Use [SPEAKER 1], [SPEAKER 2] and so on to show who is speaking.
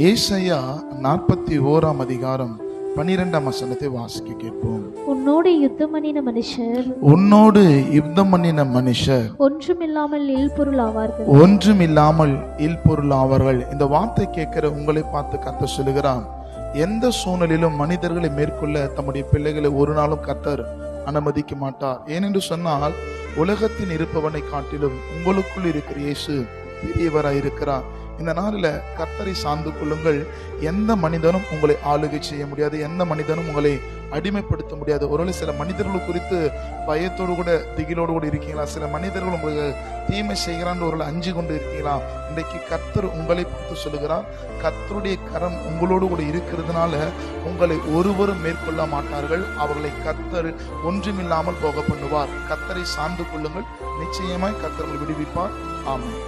[SPEAKER 1] ஏசாயா 41 அதிகாரம் 12 வசனத்தை வாசிக்க கேட்போம்.
[SPEAKER 2] உன்னோடு யுத்தம் பண்ணின மனுஷர் ஒன்றுமில்லாமல்
[SPEAKER 1] இல்பொருள் ஆவார்கள். இந்த வார்த்தை கேட்கிற உங்களை பார்த்து கர்த்தர் சொல்லுகிறான், எந்த சூழ்நிலையிலும் மனிதர்களை மேற்கொள்ள தம்முடைய பிள்ளைகளை ஒரு நாளும் கர்த்தர் அனுமதிக்க மாட்டார். ஏனென்று சொன்னால், உலகத்தில் இருப்பவனை காட்டிலும் உங்களுக்குள் இருக்கிற இயேசு பெரியவராய் இருக்கிறார். இந்த நாளில் கர்த்தரை சார்ந்து கொள்ளுங்கள். எந்த மனிதனும் உங்களை ஆளுகை செய்ய முடியாது, எந்த மனிதனும் உங்களை அடிமைப்படுத்த முடியாது. ஒருவேளை சில மனிதர்கள் குறித்து பயத்தோடு கூட திகிலோடு கூட இருக்கீங்களா? சில மனிதர்கள் உங்களுக்கு தீமை செய்கிறான்னு ஒரு அஞ்சு கொண்டு இருக்கீங்களா? இன்றைக்கு கர்த்தர் உங்களை பார்த்து சொல்லுகிறார், கர்த்தருடைய கரம் உங்களோடு கூட இருக்கிறதுனால உங்களை ஒருவரும் மேற்கொள்ள மாட்டார்கள். அவர்களை கர்த்தர் ஒன்றுமில்லாமல் போக பண்ணுவார். கர்த்தரை சார்ந்து கொள்ளுங்கள், நிச்சயமாய் கர்த்தர் விடுவிப்பார். ஆமென்.